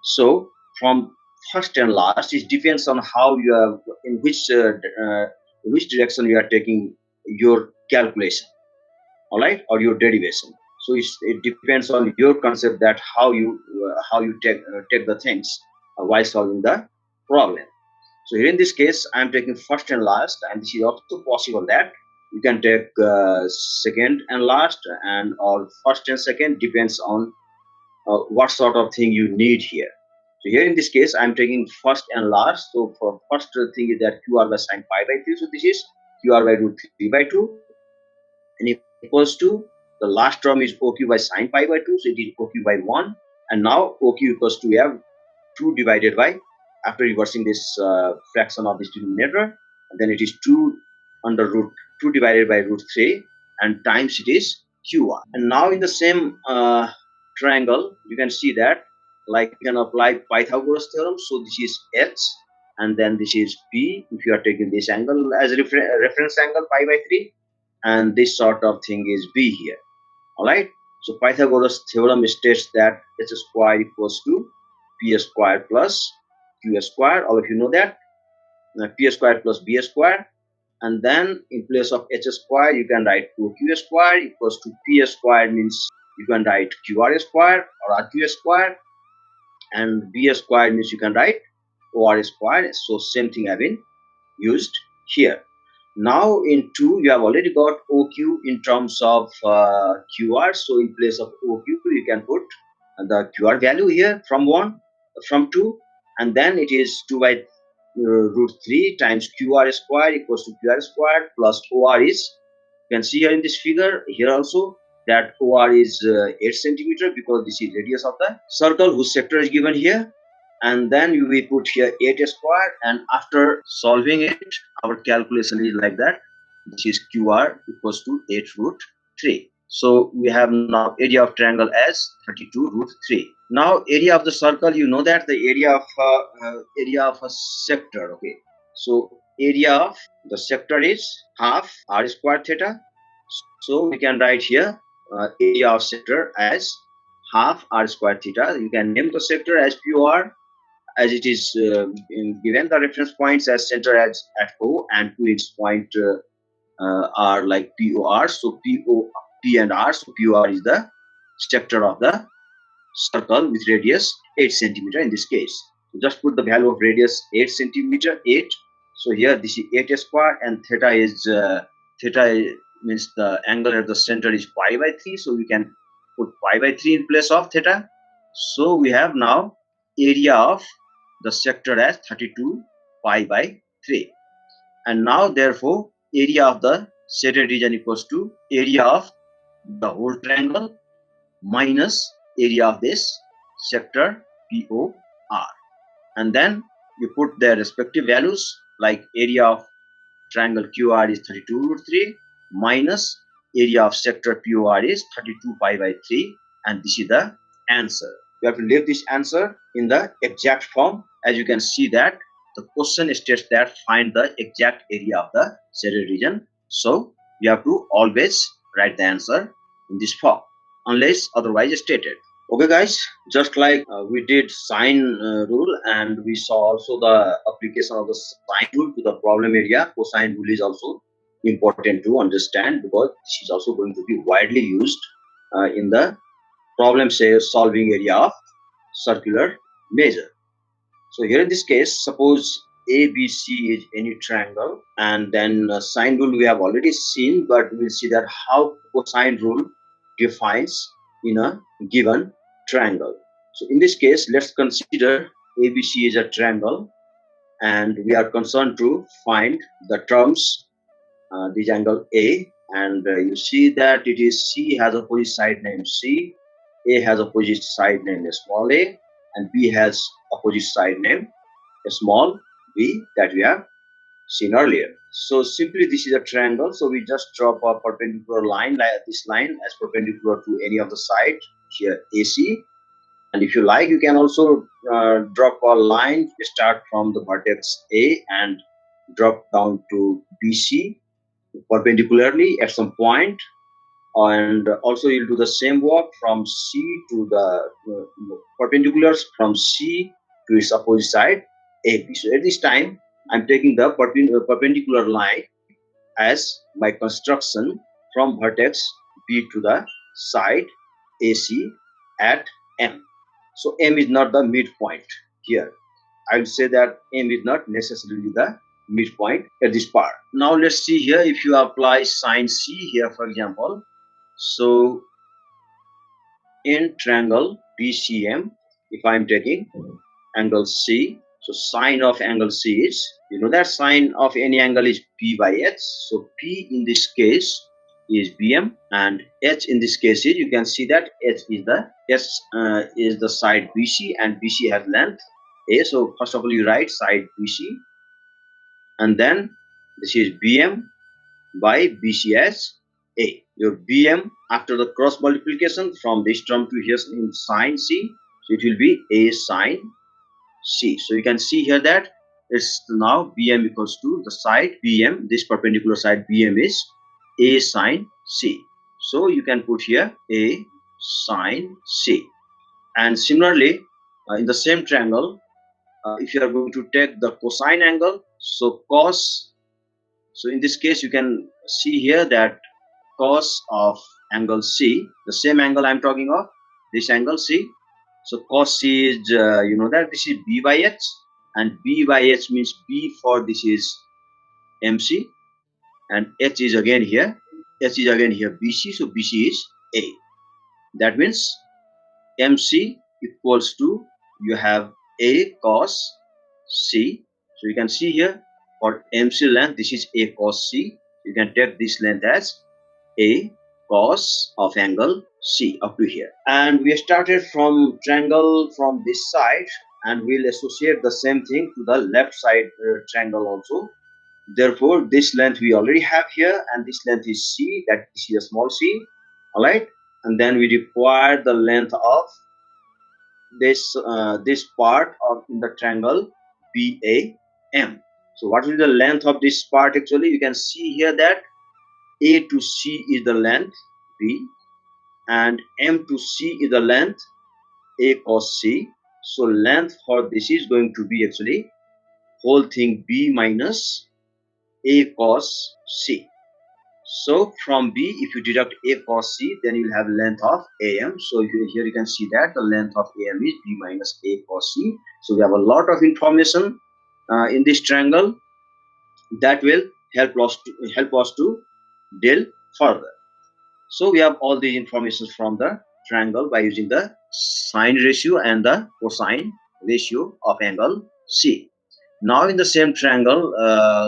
Speaker 1: So from first and last, it depends on how you are, in which direction you are taking your calculation, all right, or your derivation. So it depends on your concept, that how you take the things while solving the problem. So here in this case, I am taking first and last, and this is also possible that you can take second and last, and or first and second, depends on what sort of thing you need here. So here in this case, I am taking first and last. So for first thing is that QR by sine pi by 3. So this is QR by root 3 by 2, and equals to the last term is OQ by sine pi by 2. So it is OQ by 1. And now OQ equals to, we have 2 divided by, after reversing this fraction of this denominator, and then it is 2 under root 2 divided by root 3, and times it is QR. And now in the same triangle, you can see that, like, you can apply Pythagoras theorem. So this is H, and then this is P, if you are taking this angle as a reference angle, pi by 3, and this sort of thing is B here. All right. So Pythagoras theorem states that h square equals to p square plus q square. All of you know that, p square plus b square. And then in place of h square, you can write 2q square equals to p square, means you can write qr square or rq square, and b square means you can write or square. So same thing have been used here. Now in 2, you have already got OQ in terms of QR. So in place of OQ, you can put the QR value here from 2, and then it is 2 by root 3 times QR square equals to QR square plus OR is, you can see here in this figure here also, that OR is 8 centimeter, because this is radius of the circle whose sector is given here. And then we put here 8 square, and after solving it, our calculation is like that. This is QR equals to 8 root 3. So we have now area of triangle as 32 root 3. Now area of the circle, you know that the area of a sector. Okay, so area of the sector is half r square theta. So we can write here area of sector as half r square theta. You can name the sector as POR, as it is given the reference points as center as at O, and two its point are like POR. So P and R. So POR is the sector of the circle with radius 8 centimeter in this case. So just put the value of radius 8 centimeter, 8. So here this is 8 square, and theta means the angle at the center is pi by 3. So we can put pi by 3 in place of theta. So we have now area of the sector as 32 pi by 3. And now therefore area of the shaded region equals to area of the whole triangle minus area of this sector POR. And then you put their respective values, like area of triangle QR is 32 root 3 minus area of sector POR is 32 pi by 3, and this is the answer. You have to leave this answer in the exact form. As you can see that the question states that find the exact area of the shaded region. So you have to always write the answer in this form unless otherwise stated. Okay guys, just like we did sine rule, and we saw also the application of the sine rule to the problem area, cosine rule is also important to understand, because this is also going to be widely used in the problem solving area of circular measure. So here in this case, suppose ABC is any triangle, and then sine rule we have already seen, but we will see that how cosine rule defines in a given triangle. So in this case, let's consider ABC is a triangle, and we are concerned to find the terms, this angle A, and you see that it is C has opposite side named C, A has opposite side named small a, and B has opposite side named small b that we have seen earlier. So simply this is a triangle. So we just drop a perpendicular line like this line as perpendicular to any of the side here AC. And if you like, you can also drop a line, start from the vertex A and drop down to BC perpendicularly at some point. And also you'll do the same work from C to the perpendiculars from C to its opposite side AB. So at this time, I'm taking the perpendicular line as my construction from vertex B to the side AC at M. So M is not the midpoint here. I will say that M is not necessarily the midpoint at this part. Now let's see here if you apply sine C here, for example. So in triangle BCM, if I'm taking angle C, so sine of angle C is, you know that sine of any angle is P by H. So P in this case is BM, and H in this case is, you can see that H is the side BC, and BC has length A. So first of all you write side BC, and then this is BM by BC as A. Your BM after the cross multiplication from this term to here in sine C, so it will be A sine C. So you can see here that it's now BM equals to the side BM, this perpendicular side BM is A sine C. So you can put here A sine C. And similarly, in the same triangle, if you are going to take the cosine angle, so cos, so in this case you can see here that cos of angle C, the same angle I'm talking of, this angle C. So cos C is, you know that this is B by H, and B by H means B for this is MC, and H is again here, BC, so BC is A. That means MC equals to, you have A cos C. So you can see here for MC length, this is A cos C. You can take this length as A cos of angle C up to here. And we started from triangle from this side, and we'll associate the same thing to the left side triangle also. Therefore, this length we already have here, and this length is C, that this is a small c, all right? And then we require the length of this part of in the triangle BAM. So what is the length of this part actually? You can see here that A to C is the length B, and M to C is the length A cos C. So length for this is going to be actually whole thing B minus A cos C. So from B, if you deduct A cos C, then you will have length of AM. So here you can see that the length of AM is B minus A cos C. So we have a lot of information in this triangle that will help us to deal further. So we have all the information from the triangle by using the sine ratio and the cosine ratio of angle C. Now in the same triangle,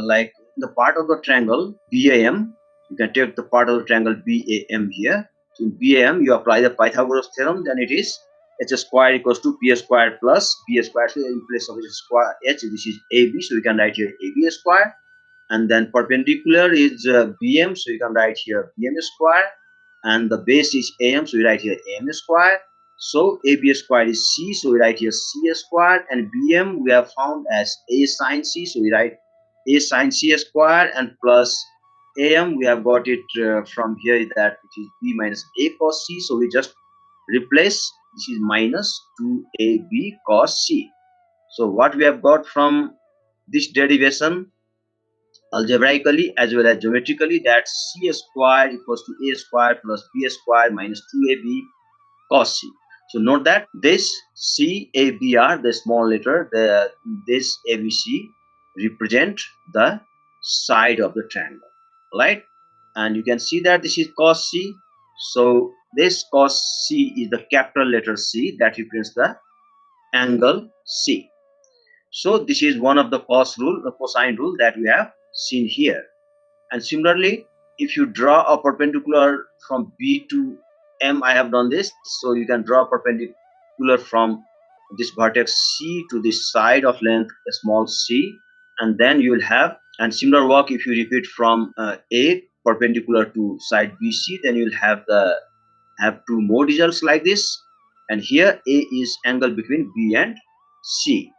Speaker 1: like the part of the triangle BAM, you can take the part of the triangle BAM here. So in BAM, you apply the Pythagoras theorem, then it is h square equals to p square plus b square. So in place of h square h, this is AB, so you can write here AB square. And then perpendicular is BM, so you can write here BM square. And the base is AM, so we write here AM square. So AB square is C, so we write here C square. And BM we have found as A sine C, so we write A sine C square, and plus AM we have got it from here that it is B minus A cos C, so we just replace, this is minus 2AB cos C. So what we have got from this derivation algebraically as well as geometrically, that C square equals to A square plus B square minus 2AB cos C. So note that this CABR, the small letter, this ABC represent the side of the triangle, right? And you can see that this is cos C. So this cos C is the capital letter C that represents the angle C. So this is one of the cosine rule that we have seen here. And similarly, if you draw a perpendicular from B to M I have done this. So you can draw perpendicular from this vertex C to this side of length small c, and then you will have, and similar work if you repeat from A perpendicular to side BC, then you will have two more results like this. And here A is angle between B and C,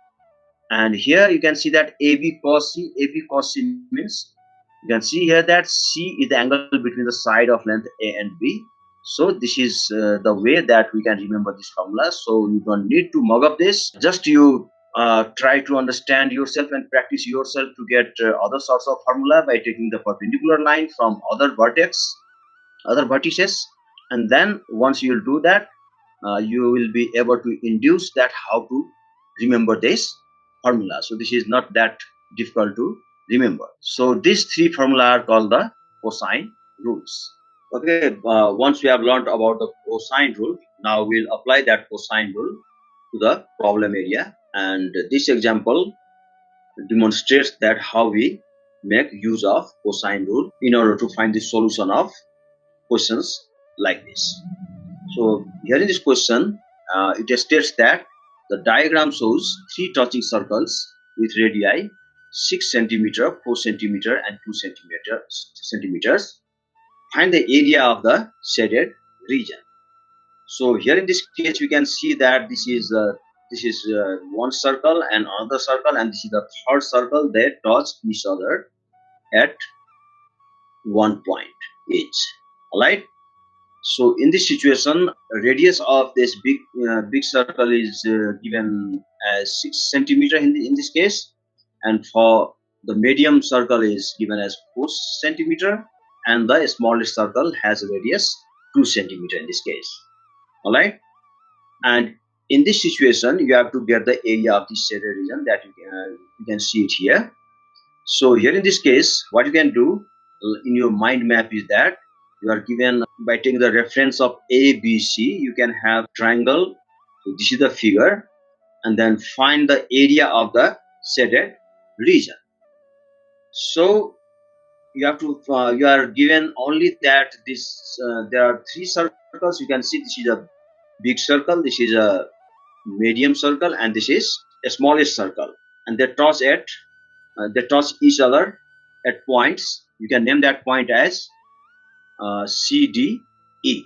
Speaker 1: and here you can see that AB cos C. AB cos C means, you can see here that C is the angle between the side of length A and B. So this is the way that we can remember this formula. So you don't need to mug up this. Just you try to understand yourself and practice yourself to get other sorts of formula by taking the perpendicular line from other vertices, and then once you do that, you will be able to induce that how to remember this formula. So this is not that difficult to remember. So these three formula are called the cosine rules. Okay, once we have learned about the cosine rule, now we'll apply that cosine rule to the problem area, and this example demonstrates that how we make use of cosine rule in order to find the solution of questions like this. So here in this question, it states that the diagram shows three touching circles with radii 6 centimeter, 4 centimeter, and 2 centimeters. Find the area of the shaded region. So here in this case, we can see that this is one circle and another circle, and this is the third circle. They touch each other at one point each. All right. So in this situation, radius of this big circle is given as 6 centimeter in this case, and for the medium circle is given as 4 centimeter, and the smallest circle has a radius 2 centimeter in this case. All right, and in this situation, you have to get the area of this shaded region that you can see it here. So here in this case, what you can do in your mind map is that you are given by taking the reference of A, B, C, you can have triangle. So this is the figure, and then find the area of the shaded region. So you have to you are given only that this there are three circles. You can see this is a big circle, this is a medium circle, and this is a smallest circle, and they touch each other at points. You can name that point as C, D, E,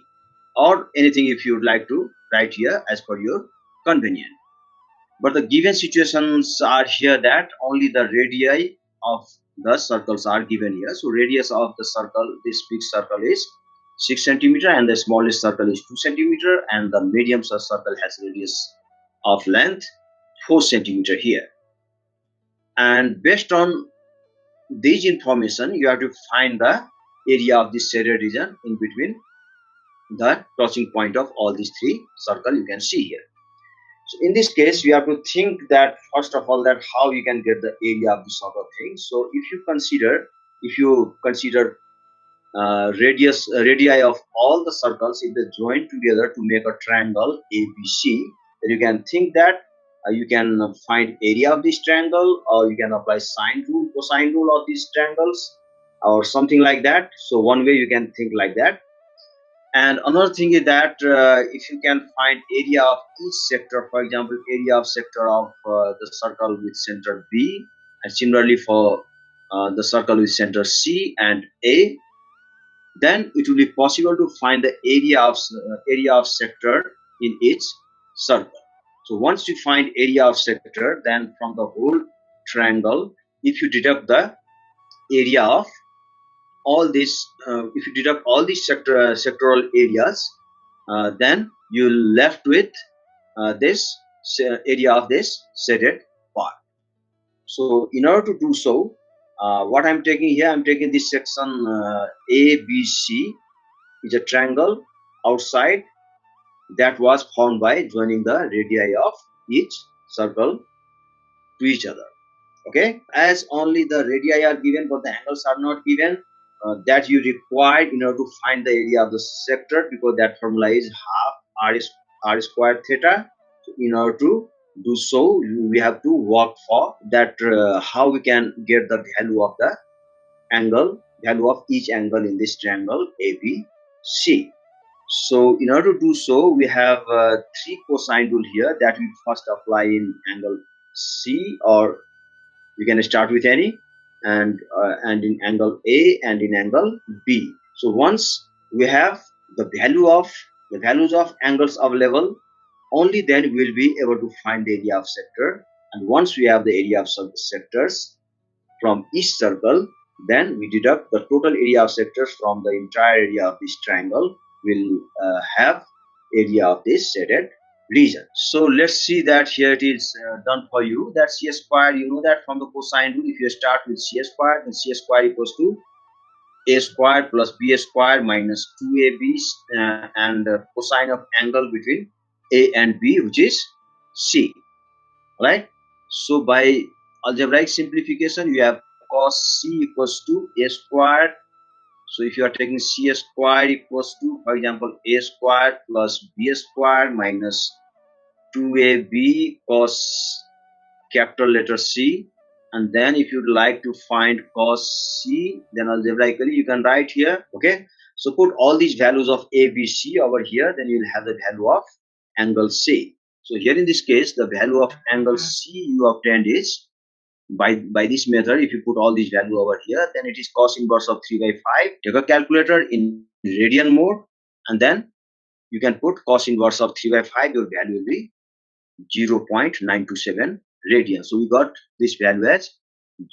Speaker 1: or anything if you would like to write here as per your convenience. But the given situations are here that only the radii of the circles are given here. So radius of the circle, this big circle is 6 centimeter, and the smallest circle is 2 centimeter, and the medium circle has radius of length 4 centimeter here. And based on this information, you have to find the area of this shaded region in between the touching point of all these three circles you can see here. So in this case, you have to think that first of all that how you can get the area of this sort of thing. So if you consider radii of all the circles, if they join together to make a triangle ABC, then you can think that you can find area of this triangle, or you can apply sine rule, cosine rule of these triangles, or something like that. So one way you can think like that. And another thing is that if you can find area of each sector, for example, area of sector of the circle with center B, and similarly for the circle with center C and A, then it will be possible to find the area of sector in each circle. So once you find area of sector, then from the whole triangle, if you deduct the area of all these, if you deduct all these sectoral areas, then you're left with this area of this shaded part. So in order to do so, what I'm taking here, I'm taking this section ABC is a triangle outside that was formed by joining the radii of each circle to each other. Okay, as only the radii are given but the angles are not given, that you require in order to find the area of the sector, because that formula is half r squared theta. So in order to do so, we have to work for that how we can get the value of the value of each angle in this triangle ABC. So in order to do so, we have three cosine rule here that we first apply in angle C, or we can start with any, and in angle A and in angle B. So once we have the values of angles available, only then we will be able to find the area of sector. And once we have the area of sectors from each circle, then we deduct the total area of sectors from the entire area of this triangle. We'll have area of this shaded region. So let's see that here it is done for you. That c square, you know that from the cosine rule, if you start with c square, then c square equals to a square plus b square minus 2ab, and cosine of angle between a and b, which is c, right? So by algebraic simplification, you have cos c equals to a square. So if you are taking c square equals to, for example, a square plus b square minus 2ab cos capital letter C. And then if you'd like to find cos C, then algebraically you can write here. Okay, so put all these values of A, B, C over here, then you'll have the value of angle C. So here in this case, the value of angle C you obtained is by this method. If you put all these value over here, then it is cos inverse of 3 by 5. Take a calculator in radian mode, and then you can put cos inverse of 3 by 5. Your value will be 0.927 radian. So we got this value as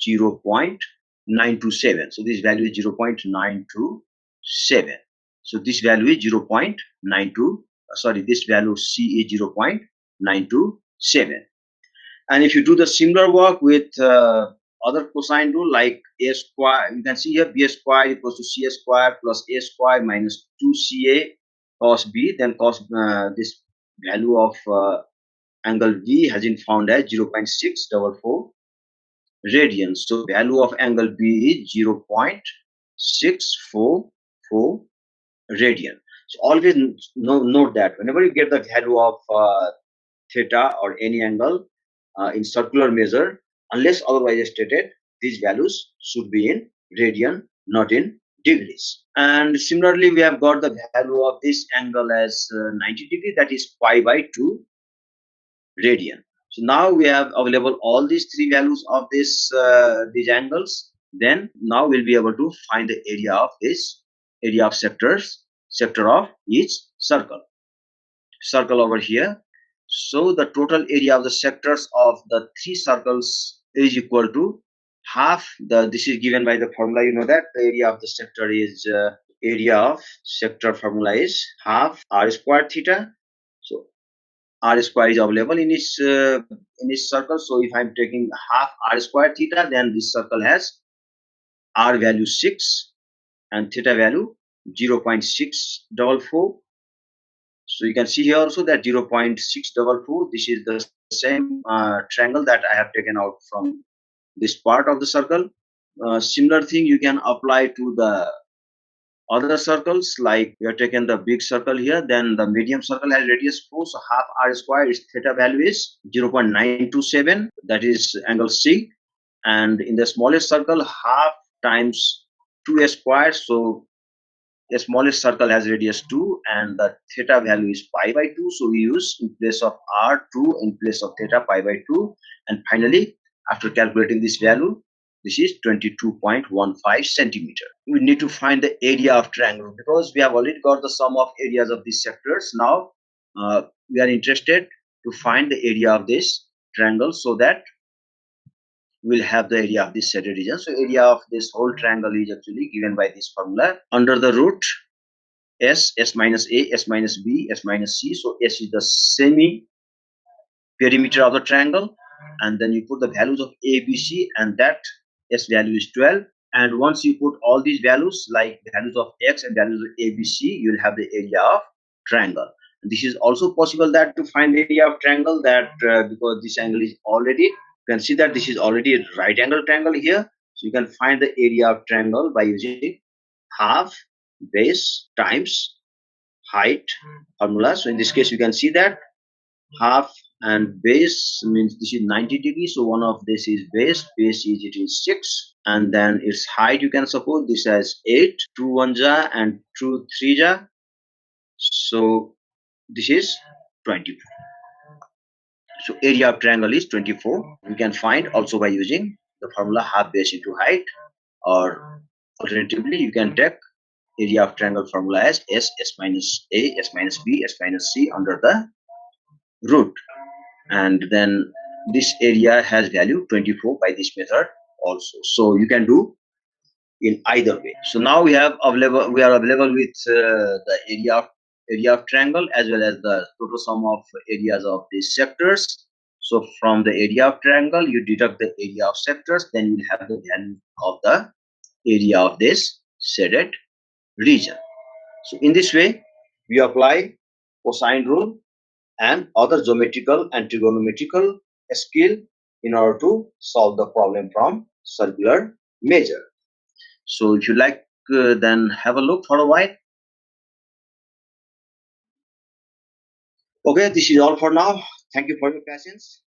Speaker 1: 0.927. So this value is 0.927. So this value is 0.92. Sorry, this value C is 0.927. And if you do the similar work with other cosine rule like a square, you can see here b square equals to c square plus a square minus 2ca cos b, then cos this value of angle V has been found as 0.644 radian. So value of angle B is 0.644 radian. So always note that whenever you get the value of theta or any angle in circular measure, unless otherwise stated, these values should be in radian, not in degrees. And similarly, we have got the value of this angle as 90 degree, that is pi by 2 radian. So now we have available all these three values of these angles. Then now we'll be able to find the area of this area of sector of each circle over here. So the total area of the sectors of the three circles is equal to half this is given by the formula. You know that the area of the sector is area of sector formula is half r square theta. So r square is available in this circle. So if I'm taking half r square theta, then this circle has r value 6 and theta value 0.644. So you can see here also that 0.644, this is the same triangle that I have taken out from this part of the circle. Similar thing you can apply to the other circles, like we have taken the big circle here, then the medium circle has radius 4, so half r square is theta value is 0.927, that is angle C. And in the smallest circle, half times 2a square, so the smallest circle has radius 2 and the theta value is pi by 2, so we use in place of r 2, in place of theta pi by 2. And finally, after calculating this value, this is 22.15 centimeter. We need to find the area of triangle because we have already got the sum of areas of these sectors. Now we are interested to find the area of this triangle, so that we'll have the area of this shaded region. So area of this whole triangle is actually given by this formula under the root s minus a, s minus b, s minus c. So s is the semi perimeter of the triangle, and then you put the values of a, b, c, and that s value is 12. And once you put all these values like values of x and values of a, b, c, you will have the area of triangle. And this is also possible that to find the area of triangle, that because this angle is already, you can see that this is already a right angle triangle here. So you can find the area of triangle by using half base times height formula. So in this case, you can see that half and base means this is 90 degrees, so one of this is base is it is 6, and then its height you can suppose this as 8, 2 1 ja and 2 3 ja. So this is 24. So area of triangle is 24. We can find also by using the formula half base into height, or alternatively you can take area of triangle formula as s minus a, s minus b, s minus c under the root, and then this area has value 24 by this method also. So you can do in either way. So now we are available with the area of triangle as well as the total sum of areas of these sectors. So from the area of triangle you deduct the area of sectors, then you will have the value of the area of this shaded region. So in this way we apply cosine rule and other geometrical and trigonometrical skill in order to solve the problem from circular measure. So if you like, then have a look for a while. Okay, this is all for now. Thank you for your patience.